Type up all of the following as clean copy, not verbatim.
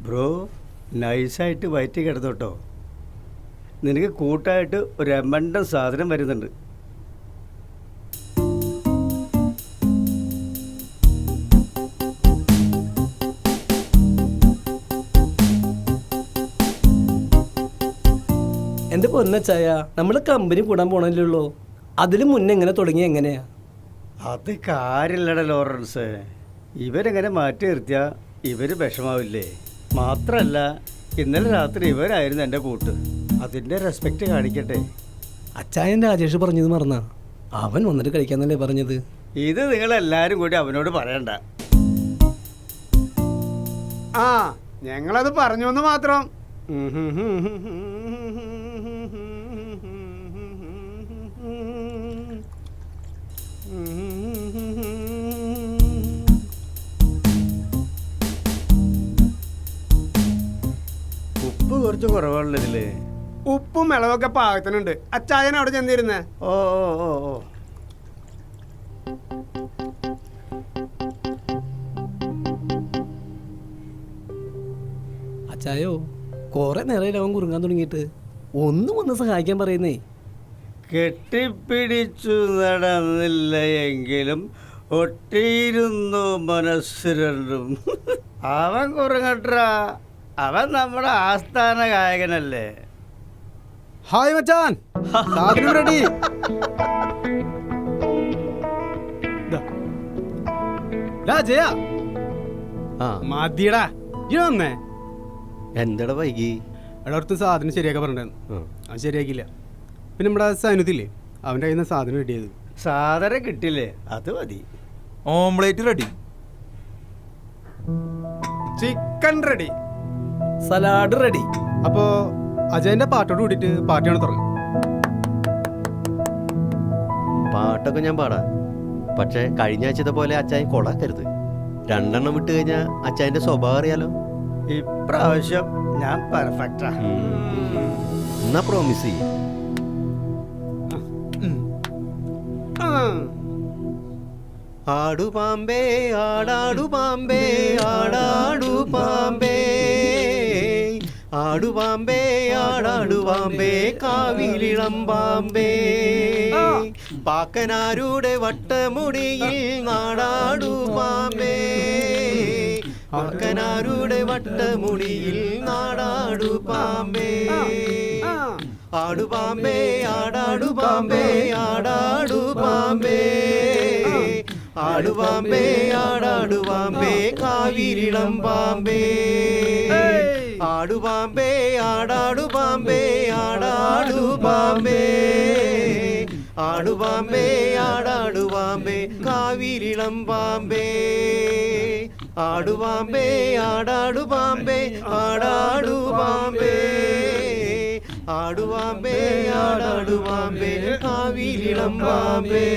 Bro നൈസായിട്ട് വയറ്റി കിടന്നോട്ടോ. നിനക്ക് കൂട്ടായിട്ട് ഒരു എമ്മണ്ട സാധനം വരുന്നുണ്ട്. എൻ്റെ പൊന്നച്ചായ, നമ്മൾ കമ്പനി കൂടാൻ പോണല്ലേ ഉള്ളൂ. അതിൽ മുന്നേ എങ്ങനെ തുടങ്ങി എങ്ങനെയാ? അത് കാര്യമില്ലട ലോറൻസ്. ഇവരെങ്ങനെ മാറ്റി നിർത്തിയാൽ ഇവർ വിഷമാവില്ലേ? മാത്രമല്ല ഇന്നലെ രാത്രി ഇവരായിരുന്നു എൻ്റെ കൂട്ട്. അതിൻ്റെ റെസ്പെക്റ്റ് കാണിക്കട്ടെ. അച്ചായൻ രാജേഷ് പറഞ്ഞത് മറന്നാ? അവൻ വന്നിട്ട് കഴിക്കാന്നല്ലേ പറഞ്ഞത്? ഇത് നിങ്ങളെല്ലാവരും കൂടി അവനോട് പറയണ്ട. ആ ഞങ്ങളത് പറഞ്ഞു എന്ന് മാത്രം. ഉപ്പ് കുറച്ച് കുറവാണല്ലോ ഇതില്. ഉപ്പും ഇളവൊക്കെ പാകത്തിനുണ്ട്. അച്ചായൻ അവിടെ ചെന്നിരുന്നേ. ഓ ഓ ഓ ഓ അച്ചായോ, കുറെ നേരം അവൻ കുറുങ്ങാൻ തുടങ്ങിയിട്ട്. ഒന്നും വന്ന് സഹായിക്കാൻ പറയുന്നേ. കെട്ടിപ്പിടിച്ചു നടന്നില്ല എങ്കിലും ഒട്ടിയിരുന്നു മനസ്സ് രണ്ടും. അവൻ കുറുങ്ങട്ടാ. അവൻ നമ്മുടെ ആസ്ഥാന ഗായകനല്ലേ. ഹായ് മച്ചാൻ, സാധനം റെഡി. ജയ മതിയടാ, ഈ വന്നേ. എന്തടാ വൈകി? എടത്ത് സാധനം ശരിയാക്കാൻ പറഞ്ഞിട്ടുണ്ടായിരുന്നു. അവൻ ശരിയാക്കിയില്ല. പിന്നെ നമ്മുടെ സൈനുത്തില്ലേ, അവൻ്റെ കയ്യിൽ നിന്ന് സാധനം റെഡി ചെയ്തു. സാധനം കിട്ടില്ലേ? അത് മതി. Omelette ready, chicken ready, salad ready. അപ്പോൾ അജയൻ്റെ പാട്ടോട് കൂടിയിട്ട് പാർട്ടിയാണ് തുടങ്ങും. പാട്ടൊക്കെ ഞാൻ പാടാം. പക്ഷെ കഴിഞ്ഞ ആഴ്ചത്തെ പോലെ അച്ചായൻ കൊളാക്കരുത്. 2 എണ്ണം വിട്ട് കഴിഞ്ഞാൽ അച്ചായൻ്റെ സ്വഭാവം അറിയാലോ. ഇപ്രാവശ്യം ഞാൻ പെർഫെക്റ്റാ. എന്നാ പ്രോമിസ് ചെയ്യും. ആടു പാമ്പേ ആടാടു പാമ്പേ ആടാടു പാമ്പേ ആടു പാമ്പേ ആടാടു പാമ്പേ കാവിലിളം പാമ്പേ പാക്കനാരുടെ വട്ടമുടിയിൽ നാടാടു പാമ്പേ പാക്കനാരുടെ വട്ടമുടിയിൽ നാടാടു പാമ്പേ ആടു പാമ്പേ ആടാടു പാമ്പേ ആടാടു പാമ്പേ ആടു പാമ്പേ ആടാടു പാമ്പേ കാവിലിളം പാമ്പേ ആടു പാമ്പേ ആടാടു പാമ്പേ ആടാടു പാമ്പേ ആടു പാമ്പേ ആടാടു പാമ്പേ കാവിലിളം പാമ്പേ ആടു പാമ്പേ ആടാടു പാമ്പേ ആടാടു പാമ്പേ ആടു പാമ്പേ ആടാടു പാമ്പേ കാവിലിളം പാമ്പേ.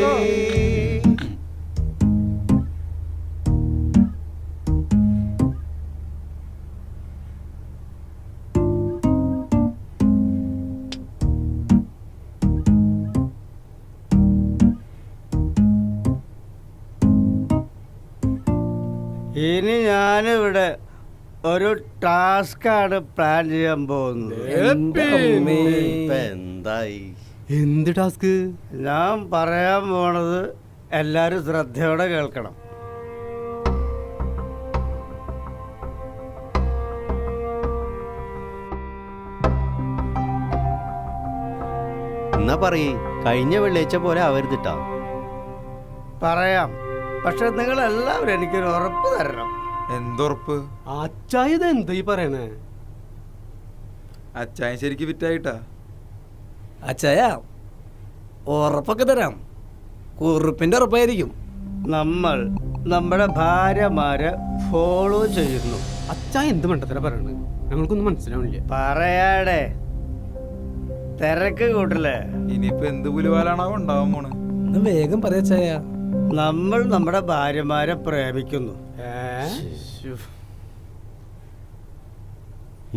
ഇനി ഞാനിവിടെ ഒരു ടാസ്കാണ് പ്ലാൻ ചെയ്യാൻ പോകുന്നത്. എന്തായി? എന്ത് ടാസ്ക്? ഞാൻ പറയാൻ പോണത് എല്ലാവരും ശ്രദ്ധയോടെ കേൾക്കണം. എന്നാ പറയ്. കഴിഞ്ഞ വെള്ളിയാഴ്ച പോലെ ആവരുതിട്ടാ. പറയാം, പക്ഷെ നിങ്ങൾ എല്ലാവരും എനിക്കൊരു ഉറപ്പ് തരണം. എന്തുറപ്പ്? അച്ചായ ഇത് എന്താ ഈ പറയണേ? അച്ചായൻ ശരിക്ക് ഫിറ്റായിട്ടാ. അച്ചായ, ഉറപ്പൊക്കെ തരാം. കുറുപ്പിന്റെ ഉറപ്പായിരിക്കും. നമ്മൾ നമ്മുടെ ഭാര്യമാരെ ഫോളോ ചെയ്യുന്നു. അച്ചായ എന്ത് മണ്ടത്തര പറയണേ? ഞങ്ങൾക്കൊന്നും മനസ്സിലാവണില്ല. പറയാടെ, തിരക്ക് കൂട്ടില്ലേ? ഇനിയിപ്പോ എന്ത് പുലിവാലാണോ ഉണ്ടാവാൻ പോണ്? ഒന്ന് വേഗം പറയാ അച്ചായ. നമ്മൾ നമ്മുടെ ഭാര്യമാരെ പ്രേമിക്കുന്നു.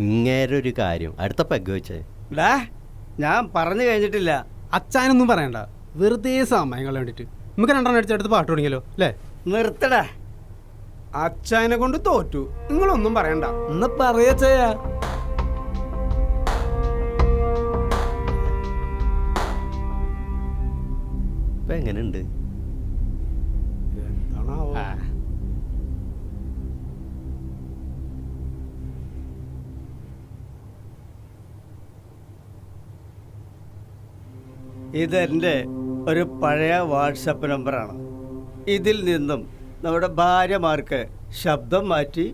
ഇങ്ങേരൊരു കാര്യം അടുത്ത പെഗ് വെച്ചേ. ഞാൻ പറഞ്ഞു കഴിഞ്ഞിട്ടില്ല. അച്ചായനൊന്നും പറയണ്ട, വെറുതെ സമയം കളയാൻ വേണ്ടിട്ട്. നമുക്ക് 2 എണ്ണം അടിച്ചെടുത്ത് പാട്ട് തുടങ്ങിയല്ലോ അല്ലേ? നിർത്തടാ. അച്ചായനെ കൊണ്ട് തോറ്റു. നിങ്ങളൊന്നും പറയണ്ട. എന്നാ പറയാ ചായ. ഇപ്പൊ എങ്ങനെയുണ്ട്? എന്താണാവോ? ഇതെൻ്റെ ഒരു പഴയ വാട്സപ്പ് നമ്പറാണ്. ഇതിൽ നിന്നും നമ്മുടെ ഭാര്യമാർക്ക് ശബ്ദം മാറ്റി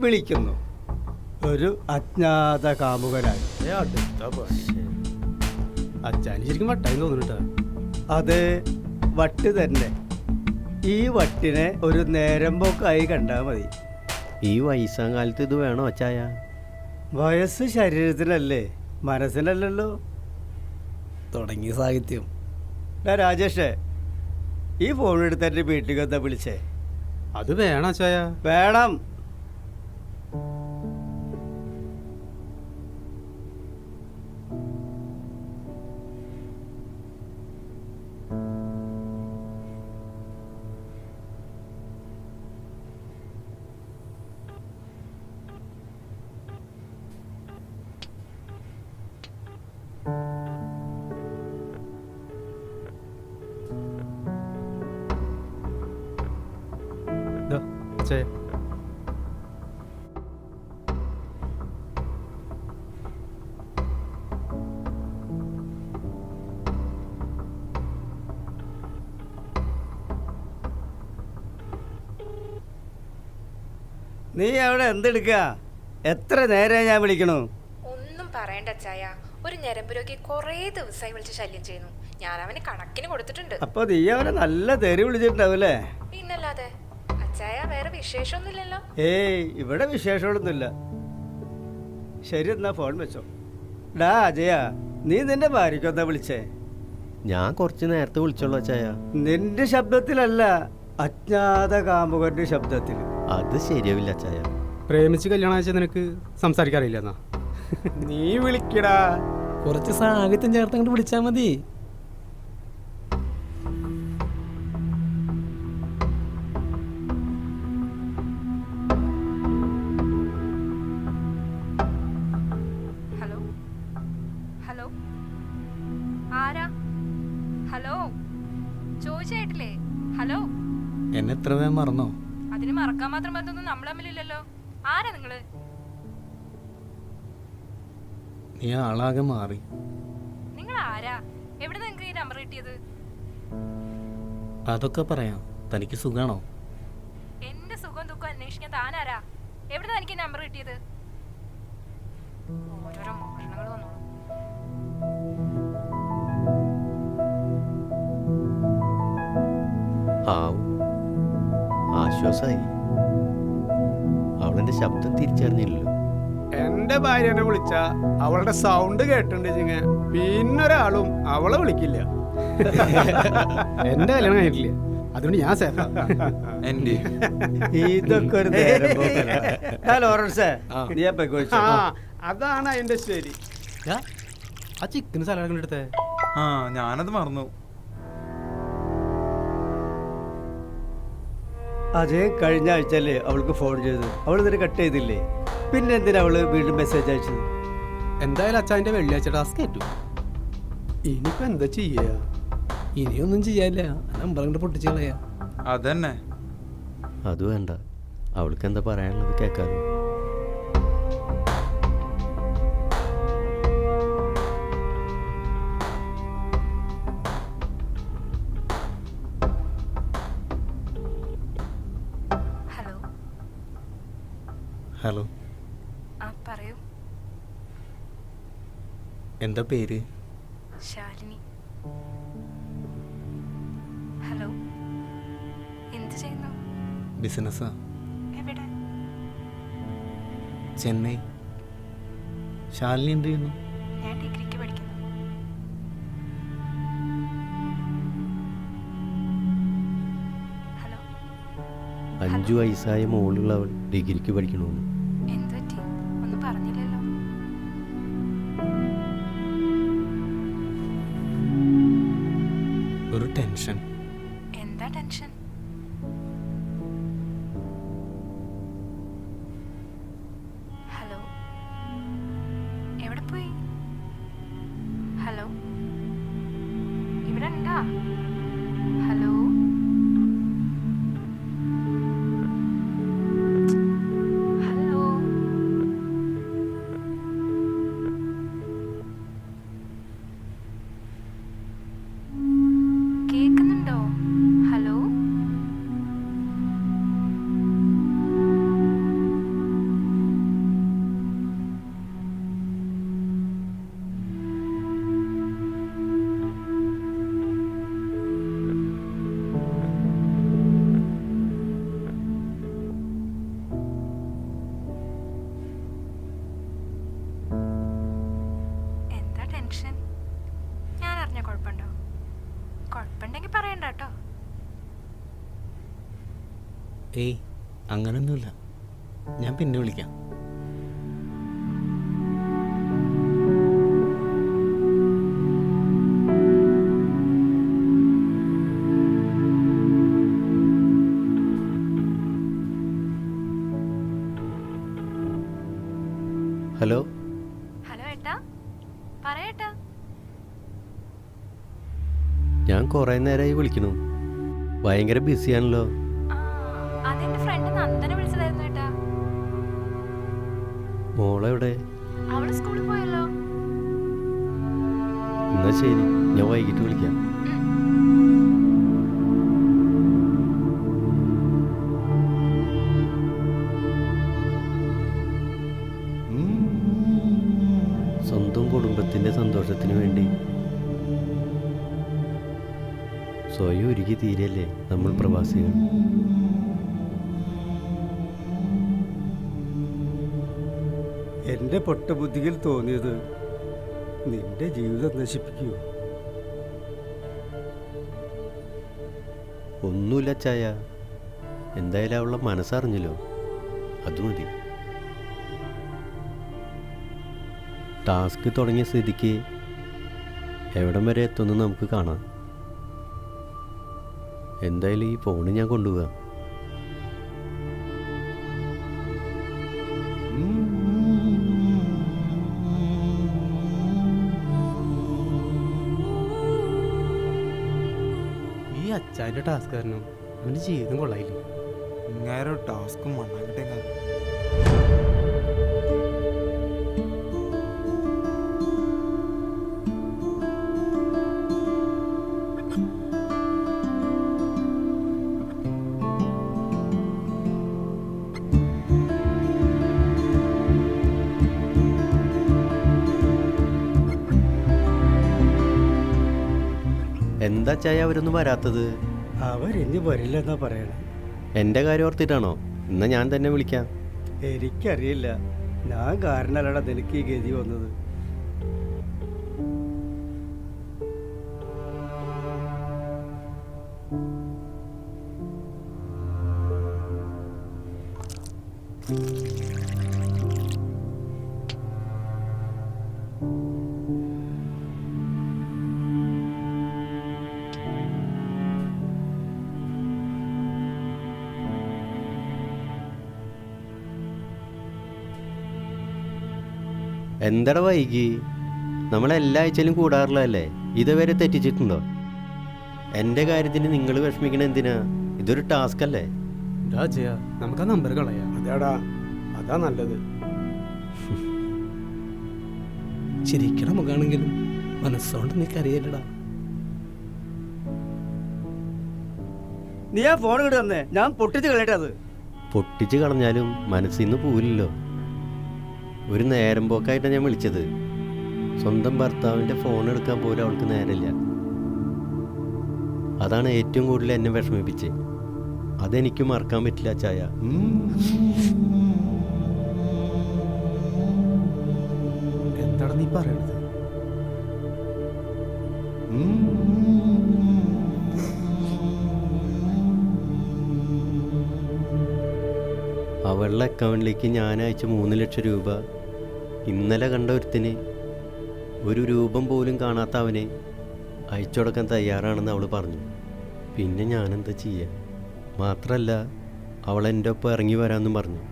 വിളിക്കുന്നു. ഒരു അജ്ഞാത കാമുകനായി. അച്ചായന് ശരിക്കും വട്ടായി തോന്നുന്നുട്ടാ. അത് വട്ട് തന്നെ. ഈ വട്ടിനെ ഒരു നേരം പോക്കായി കണ്ടാൽ മതി. ഈ വയസ്സാം കാലത്ത് ഇത് വേണോ അച്ചായ? വയസ്സ് ശരീരത്തിനല്ലേ, മനസ്സിനല്ലല്ലോ. തുടങ്ങിയ സാഹിത്യം. രാജേഷേ, ഈ ഫോൺ എടുത്ത് എൻ്റെ വീട്ടിലേക്ക് എന്താ വിളിച്ചേ? അത് വേണം അച്ചായ. വേണം. ദാ, അച്ചായ. നീ അവിടെ എന്തെടുക്കുക? എത്ര നേരമായി ഞാൻ വിളിക്കണു? ഒന്നും പറയണ്ട ചായ. ഒരു ഞരമ്പ് രോഗി കുറേ ദിവസമായി വിളിച്ച് ശല്യം ചെയ്യുന്നു. ഞാൻ അവന് കണക്കിന് കൊടുത്തിട്ടുണ്ട്. അപ്പൊ നീ അവനെ നല്ല തെറി വിളിച്ചിട്ടുണ്ടാവൂലേ? പിന്നല്ലാതെ. അച്ചായ, വേറെ വിശേഷമൊന്നുമില്ലല്ലോ? ഏയ്, ഇവിടെ വിശേഷമൊന്നുമില്ല. ശരി, എന്നാ ഫോൺ വെച്ചോ. ഡാ അജയ, നീ നിന്റെ ഭാര്യയ്ക്കൊന്നാ വിളിച്ചേ? ഞാൻ കുറച്ച് നേരത്തെ വിളിച്ചോളൂ അച്ചായ. നിന്റെ ശബ്ദത്തിലല്ല, അജ്ഞാത കാമുകന്റെ ശബ്ദത്തിൽ. അത് ശരിയാവില്ല അച്ചായ. പ്രേമിച്ച് കല്യാണം അയച്ചാൽ നിനക്ക് സംസാരിക്കാറില്ല എന്നാ? നീ വിളിക്കടാ. കുറച്ച് സാഹിത്യം ചേർത്ത് അങ്ങോട്ട് വിളിച്ചാ മതി. ഹലോ ഹലോ, ആരാ? ഹലോ, ചോദിച്ചായിട്ടില്ലേ? ഹലോ. എന്നെ എത്ര വേഗം മറന്നോ? അതിന് മറക്കാൻ മാത്രം ബന്ധമൊന്നും നമ്മൾ തമ്മിലില്ലല്ലോ. ആരാ നിങ്ങള്? നീ ആളാകെ മാറി. നിങ്ങൾ ആരാ? എവിടെ നിങ്ങൾക്ക് ഈ നമ്പർ കിട്ടിയത്? അതൊക്കെ പറയാം. തനിക്ക് സുഖാണോ? എന്റെ സുഖം ദുഃഖം അന്വേഷിക്കാൻ താനാരാ? എവിടെ എനിക്ക് നമ്പർ കിട്ടിയത്? ഓരോരോ മോഷണങ്ങൾ വന്നോളൂ. ആശ്വാസായി. അവളെന്റെ ശബ്ദം തിരിച്ചറിഞ്ഞില്ലല്ലോ. എന്റെ ഭാര്യനെ വിളിച്ച അവളുടെ സൗണ്ട് കേട്ടിട്ടുണ്ടെച്ചിങ്ങ പിന്നൊരാളും അവളെ വിളിക്കില്ല. എന്റെ കല്യാണം കഴിഞ്ഞിട്ടില്ല, അതുകൊണ്ട് ഞാൻ സേഫാ. എന്റെ ഇതൊക്കെ ഒരു നേരം പോക്കല്ല. ആ ലോറൻസേ, നീ അപ്പൊ ചോദിച്ചോ. അതാണ് അതിന്റെ ശരി. ആ ചിക്കൻ സലാഡ് എടുത്തേ. ആ, ഞാനത് മറന്നു. അതേ, കഴിഞ്ഞ ആഴ്ചയല്ലേ അവൾക്ക് ഫോൺ ചെയ്തത്? അവൾ ഇതിന് കട്ട് ചെയ്തില്ലേ? പിന്നെ എന്തിനാ അവള് വീണ്ടും മെസ്സേജ് അയച്ചത്? എന്തായാലും അച്ഛൻ്റെ വെള്ളിയാഴ്ച ടാസ്ക് ഏറ്റു. ഇനിയിപ്പോ എന്താ ചെയ്യാ? ഇനിയൊന്നും ചെയ്യാനില്ല. നമ്പർ അങ്ങോട്ട് പൊട്ടിച്ച് കളയാ. അതന്നെ. അത് വേണ്ട, അവൾക്ക് എന്താ പറയാനുള്ളത് കേൾക്കാലോ. ഹലോ. ഹലോ, ആ, പറയൂ. എന്താ പേര്? ശാലിനി. ഹലോ, എന്ത് ചെയ്യുന്നു? ബിസിനസ്സാ. എവിടെ? ചെന്നൈ. ശാലിനി എന്ത് ചെയ്യുന്നു? ഞാൻ ഡിഗ്രിക്ക് പഠിക്കുന്നു. ഹലോ. 5 വയസ്സായ മോളുള്ളവൾ ഡിഗ്രിക്ക് പഠിക്കണമെന്ന്. എന്ത് പറ്റി? ഒന്നും പറഞ്ഞില്ലല്ലോ. ഒരു ടെൻഷൻ. എന്താ ടെൻഷൻ? കേട്ടോ. ഏയ് അങ്ങനൊന്നുമില്ല, ഞാൻ പിന്നെ വിളിക്കാം. ഹലോ ഹലോ ഏട്ടാ, പറയേട്ടാ. ഞാൻ കുറേ നേരമായി വിളിക്കണു, ഭയങ്കര ബിസിയാണല്ലോ. അതെന്റെ ഫ്രണ്ട് നന്ദന വിളിച്ചതായിരുന്നു ഏട്ടാ. മോളെവിടെ? അവള് സ്കൂളിൽ പോയല്ലോ. എന്നാ ശരി, ഞാൻ വൈകിട്ട് വിളിക്കാം. സ്വന്തം കുടുംബത്തിൻ്റെ സന്തോഷത്തിന് വേണ്ടി സ്വയം ഒരുക്കി തീരല്ലേ നമ്മൾ പ്രവാസികൾ. എൻ്റെ പൊട്ടബുദ്ധിയിൽ തോന്നിയത് നിന്റെ ജീവിതം നശിപ്പിക്കൂ. ഒന്നുമില്ല ചായ, എന്തായാലും അവളുടെ മനസ്സറിഞ്ഞല്ലോ, അത് മതി. ടാസ്ക് തുടങ്ങിയ സ്ഥിതിക്ക് എവിടം വരെ എത്തുമെന്ന് നമുക്ക് കാണാം. എന്തായാലും ഈ ഫോണ് ഞാൻ കൊണ്ടുപോകാം. ഈ അച്ചായൻ്റെ ടാസ്ക് കാരണം അവൻ്റെ ജീവിതം കൊള്ളായില്ലേ. ഇങ്ങനെ ടാസ്കും മണ്ണാങ്കട്ടേ കാര്യം. എന്താ ചായ അവരൊന്നും വരാത്തത്? അവരിഞ്ഞ് വരില്ലെന്നാ പറയണേ. എൻ്റെ കാര്യം ഓർത്തിട്ടാണോ? എന്നാ ഞാൻ തന്നെ വിളിക്കാം. എനിക്കറിയില്ല, ഞാൻ കാരണല്ലടാ നിനക്ക് ഈ ഗതി വന്നത്. എന്തടാ വൈകി? നമ്മളെല്ലാ ആഴ്ചയിലും കൂടാറുള്ളതല്ലേ, ഇതുവരെ തെറ്റിച്ചിട്ടുണ്ടോ? എൻ്റെ കാര്യത്തിന് നിങ്ങൾ വിഷമിക്കണ എന്തിനാ? ഇതൊരു ടാസ്ക് അല്ലേ? അജയ, നമുക്ക് ആ നമ്പർ കളയാം. അതാടാ, അതാ നല്ലത്. ശരിക്കും നമുക്കാണെങ്കിലും മനസ്സോണ്ട് നീക്കറിയില്ലടാ. നീ ആ ഫോൺ ഇങ്ങോട്ട് തന്നെ, ഞാൻ പൊട്ടിച്ച് കളയട്ടെ അത്. പൊട്ടിച്ച് കളഞ്ഞാലും മനസ്സിൽ നിന്ന് പോവില്ലല്ലോ. ഒരു നേരം പോക്കായിട്ടാണ് ഞാൻ വിളിച്ചത്. സ്വന്തം ഭർത്താവിൻ്റെ ഫോൺ എടുക്കാൻ പോലും അവൾക്ക് നേരമില്ല. അതാണ് ഏറ്റവും കൂടുതൽ എന്നെ വിഷമിപ്പിച്ചത്. അതെനിക്ക് മറക്കാൻ പറ്റില്ല ചായ. എന്താണ് നീ പറയണത്? അവളുടെ അക്കൗണ്ടിലേക്ക് ഞാൻ അയച്ച 3 ലക്ഷം രൂപ ഇന്നലെ കണ്ട ഒരുത്തിന്, ഒരു രൂപം പോലും കാണാത്ത അവനെ അയച്ചു കൊടുക്കാൻ തയ്യാറാണെന്ന് അവൾ പറഞ്ഞു. പിന്നെ ഞാനെന്താ ചെയ്യുക? മാത്രമല്ല അവൾ എൻ്റെ ഒപ്പം ഇറങ്ങി വരാമെന്നും പറഞ്ഞു.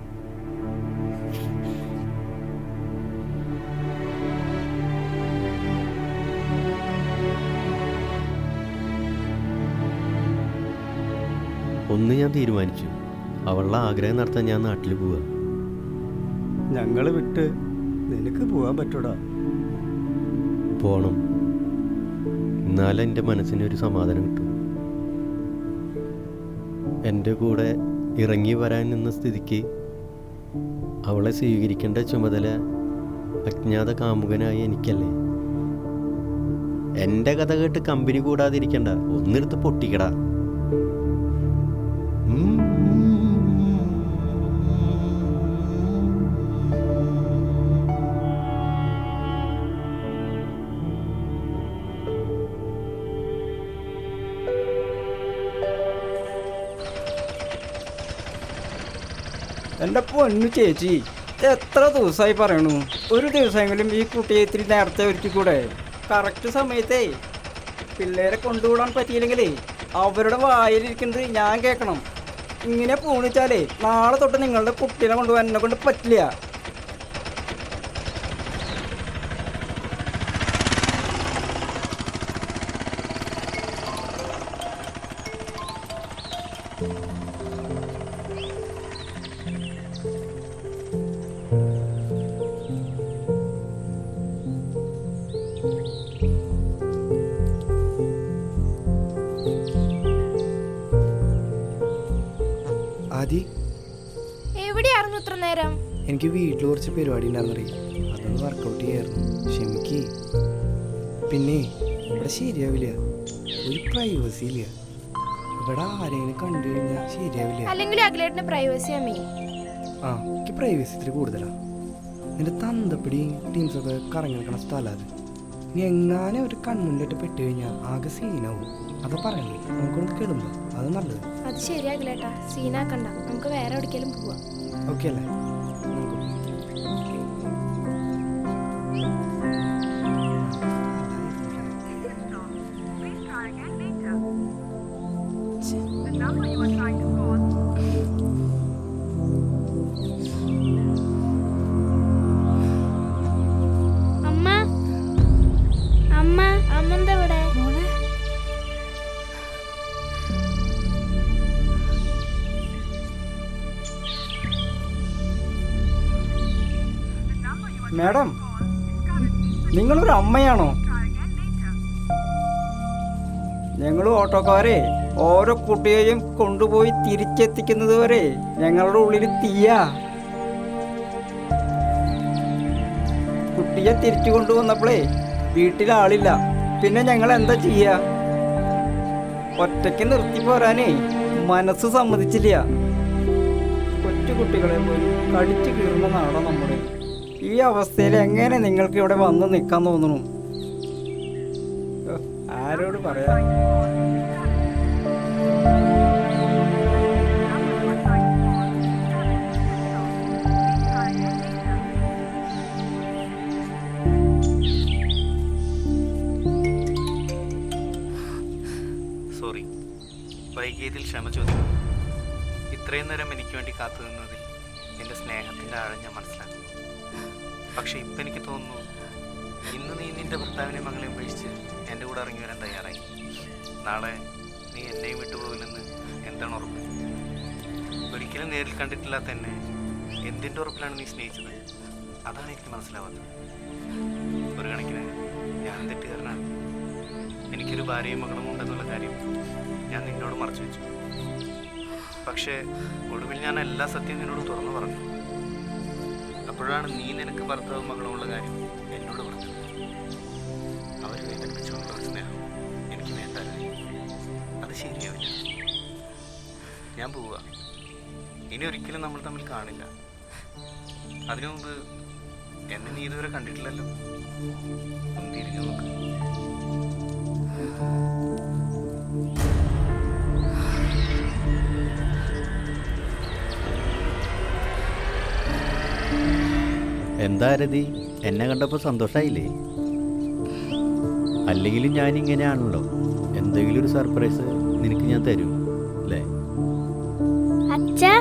ഒന്ന് ഞാൻ തീരുമാനിച്ചു, അവളുടെ ആഗ്രഹം നടത്താൻ ഞാൻ നാട്ടിൽ പോവുക. ഞങ്ങൾ വിട്ട് നിനക്ക് പോകാൻ പറ്റൂടാ. പോണം, എന്നാലും എൻ്റെ മനസ്സിനൊരു സമാധാനം കിട്ടും. എൻ്റെ കൂടെ ഇറങ്ങി വരാൻ നിന്ന സ്ഥിതിക്ക് അവളെ സ്വീകരിക്കേണ്ട ചുമതല അജ്ഞാത കാമുകനായി എനിക്കല്ലേ. എൻ്റെ കഥ കേട്ട് കമ്പനി കൂടാതിരിക്കണ്ട, ഒന്നെടുത്ത് പൊട്ടിക്കടാ. എൻ്റെ പൊന്നു ചേച്ചി, എത്ര ദിവസമായി പറയണു, ഒരു ദിവസമെങ്കിലും ഈ കുട്ടിയെ ഇത്തിരി നേരത്തെ ഒരുക്കിക്കൂടെ? കറക്റ്റ് സമയത്തേ പിള്ളേരെ കൊണ്ടുവിടാൻ പറ്റിയില്ലെങ്കിലേ അവരുടെ വായിലിരിക്കുന്നത് ഞാൻ കേൾക്കണം. ഇങ്ങനെ പോണിച്ചാലേ നാളെ തൊട്ട് നിങ്ങളുടെ കുട്ടീനെ കൊണ്ടുപോകാൻ എന്നെ കൊണ്ട് പറ്റില്ല. ആദി, എവിടെയായിരുന്നു ഇത്ര നേരം? എനിക്ക് വീട്ടിൽ കുറച്ച് പരിപാടി ഉണ്ടായിരുന്നേ, അതൊന്ന് വർക്കൗട്ട് ചെയ്യായിരുന്നു. ക്ഷമിക്ക്. പിന്നെ ഇവിടെ ശരിയാവില്ല, ഒരു പ്രൈവസി ഇല്ല. ഇവിടെ ആരെങ്കിലും കണ്ടു കഴിഞ്ഞാൽ ശരിയാവില്ല. അല്ലെങ്കിൽ അഖിലേട്ടന് പ്രൈവസി അമ്മേ. ആ, എനിക്ക് പ്രൈവസി ഇത്തിരി കൂടുതലാണ്. എൻ്റെ തന്തപ്പടി ടീംസൊക്കെ കറങ്ങി നടക്കണ സ്ഥലം അത്. ഇനി എങ്ങാനും ഒരു കണ്ണുണ്ടിട്ട് പെട്ട് കഴിഞ്ഞാൽ ആകെ സീനാവും. അത് പറയണേ, നമുക്കൊന്ന് കിടുമ്പോൾ അത് നല്ലത്. അത് ശരിയാ അഖിലേട്ടാ, സീനാക്കണ്ട, നമുക്ക് വേറെ എവിടേക്കെങ്കിലും പോവാം. ഓക്കെ അല്ലേ? നമുക്ക് അമ്മ അമ്മ അമ്മ എന്താ ഇവിടെ? മാഡം, നിങ്ങളൊരു അമ്മയാണോ? ഞങ്ങൾ ഓട്ടോക്കാരെ ഓരോ കുട്ടിയെയും കൊണ്ടുപോയി തിരിച്ചെത്തിക്കുന്നത് വരെ ഞങ്ങളുടെ ഉള്ളിൽ തീയാ. കുട്ടിയെ തിരിച്ചു കൊണ്ടുവന്നപ്പോഴേ വീട്ടിലാളില്ല. പിന്നെ ഞങ്ങൾ എന്താ ചെയ്യാ? ഒറ്റയ്ക്ക് നിർത്തി പോരാനേ മനസ്സ് സമ്മതിച്ചില്ല. കൊച്ചു കുട്ടികളെ പോലും കടിച്ചു കീറുന്ന നാടാ നമ്മുടെ. ഈ അവസ്ഥയിൽ എങ്ങനെ നിങ്ങൾക്ക് ഇവിടെ വന്ന് നിൽക്കാൻ തോന്നുന്നു? ആരോട് പറയാ? സോറി, വൈകിയതിൽ ക്ഷമ ചോദിക്കുന്നു. ഇത്രയും നേരം എനിക്ക് വേണ്ടി കാത്തു നിന്നതിൽ എൻ്റെ സ്നേഹത്തിൻ്റെ ആഴം ഞാൻ മനസ്സിലാക്കുന്നു. പക്ഷെ ഇപ്പം എനിക്ക് തോന്നുന്നു, ഇന്ന് നീ നിൻ്റെ ഭർത്താവിനെ മകളെ ഉപേക്ഷിച്ച് എൻ്റെ കൂടെ ഇറങ്ങി വരാൻ തയ്യാറായി. നാളെ നീ എന്നെയും വിട്ടുപോകില്ലെന്ന് എന്താണ് ഉറപ്പ്? ഒരിക്കലും നേരിൽ കണ്ടിട്ടില്ലാത്ത എന്നെ എന്തിൻ്റെ ഉറപ്പിലാണ് നീ സ്നേഹിച്ചത്? അതാണ് എനിക്ക് മനസ്സിലാവാത്തത്. ഒരു കണക്കിന് ഞാൻ തെറ്റുകാരനാണ്. എനിക്കൊരു ഭാര്യയും മകളും ഉണ്ടെന്നുള്ള കാര്യം ഞാൻ നിന്നോട് മറച്ചു വെച്ചു. പക്ഷേ ഒടുവിൽ ഞാൻ എല്ലാ സത്യം നിന്നോട് തുറന്നു പറഞ്ഞു. അപ്പോഴാണ് നീ നിനക്ക് ഭർത്താവും മകളുമുള്ള കാര്യം എന്നോട് പറഞ്ഞത്. അവർ വേദനിപ്പിച്ചുകൊണ്ടുള്ള സ്നേഹം എനിക്ക് വേണ്ടല്ലേ? അത് ശരിയാവില്ല. ഞാൻ പോവുക. ഇനി ഒരിക്കലും നമ്മൾ തമ്മിൽ കാണില്ല. അതിനു മുമ്പ് എന്നെ നീ ഇതുവരെ കണ്ടിട്ടില്ലല്ലോ. ഒന്ന് തിരിഞ്ഞു നോക്ക്. എന്താ രതി, എന്നെ കണ്ടപ്പോൾ സന്തോഷമായില്ലേ? അല്ലെങ്കിലും ഞാനിങ്ങനെയാണല്ലോ, എന്തെങ്കിലും ഒരു സർപ്രൈസ് നിനക്ക് ഞാൻ തരും അല്ലേ? അച്ഛാ,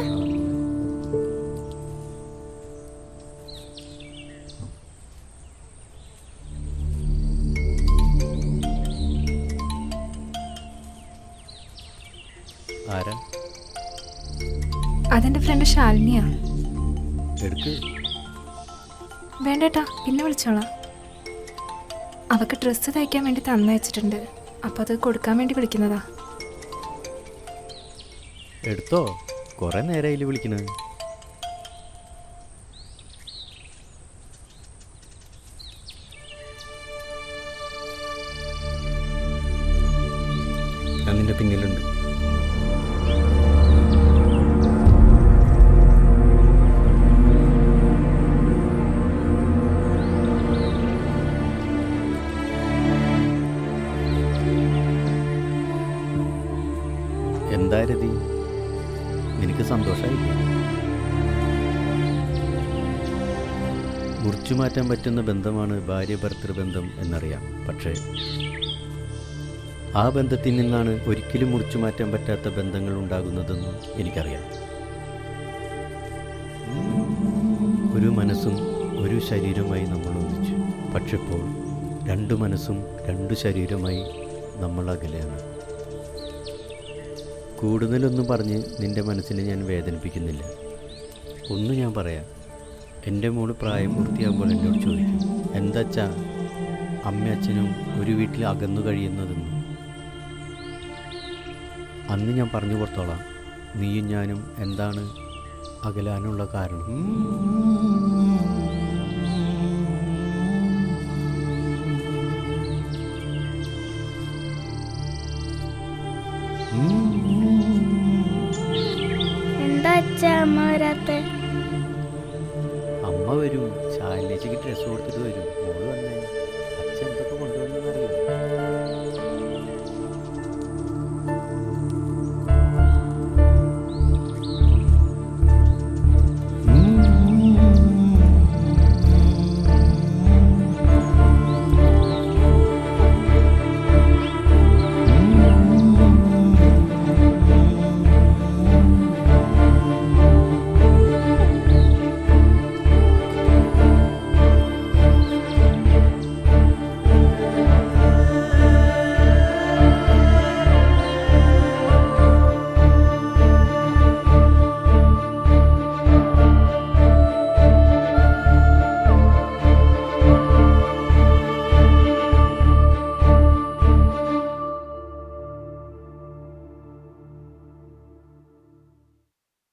ആരാ? അതെന്റെ ഫ്രണ്ട് ശാലിനിയാ. എടുക്ക്. വേണ്ടേട്ടാ, പിന്നെ വിളിച്ചോളാം. അവക്ക് ഡ്രസ്സ് തയ്ക്കാൻ വേണ്ടി തന്നയച്ചിട്ടുണ്ട്. അപ്പോൾ അത് കൊടുക്കാൻ വേണ്ടി വിളിക്കുന്നതാ. എടുത്തോ, കുറേ നേരമായില്ലേ വിളിക്കണത്. ഞാൻ നിന്റെ പിന്നിലുണ്ട്. എന്താ രതി, നിനക്ക് സന്തോഷമായില്ലേ? മുറിച്ചു മാറ്റാൻ പറ്റുന്ന ബന്ധമാണ് ഭാര്യ ഭർത്തൃബന്ധം എന്നറിയാം. പക്ഷേ ആ ബന്ധത്തിൽ നിന്നാണ് ഒരിക്കലും മുറിച്ചു മാറ്റാൻ പറ്റാത്ത ബന്ധങ്ങൾ ഉണ്ടാകുന്നതെന്നും എനിക്കറിയാം. ഒരു മനസ്സും ഒരു ശരീരമായി നമ്മൾ ഒന്നിച്ചു. പക്ഷെ ഇപ്പോൾ രണ്ടു മനസ്സും രണ്ടു ശരീരമായി നമ്മൾ അകലെയാണ്. കൂടുതലൊന്നും പറഞ്ഞ് നിൻ്റെ മനസ്സിനെ ഞാൻ വേദനിപ്പിക്കുന്നില്ല. ഒന്ന് ഞാൻ പറയാം. എൻ്റെ മോള് പ്രായം പൂർത്തിയാകുമ്പോൾ എന്നോട് ചോദിക്കും, എന്താച്ചാ അമ്മയച്ഛനും ഒരു വീട്ടിൽ അകന്നു കഴിയുന്നതെന്ന്. അന്ന് ഞാൻ പറഞ്ഞു കൊടുത്തോളാം, നീയും ഞാനും എന്താണ് അകലാനുള്ള കാരണം. എന്താ അച്ഛാ അമ്മ വരാത്തെ? അമ്മ വരും, ശാലിനേച്ചിക്ക് ഡ്രസ്സ് കൊടുത്തിട്ട് വരും.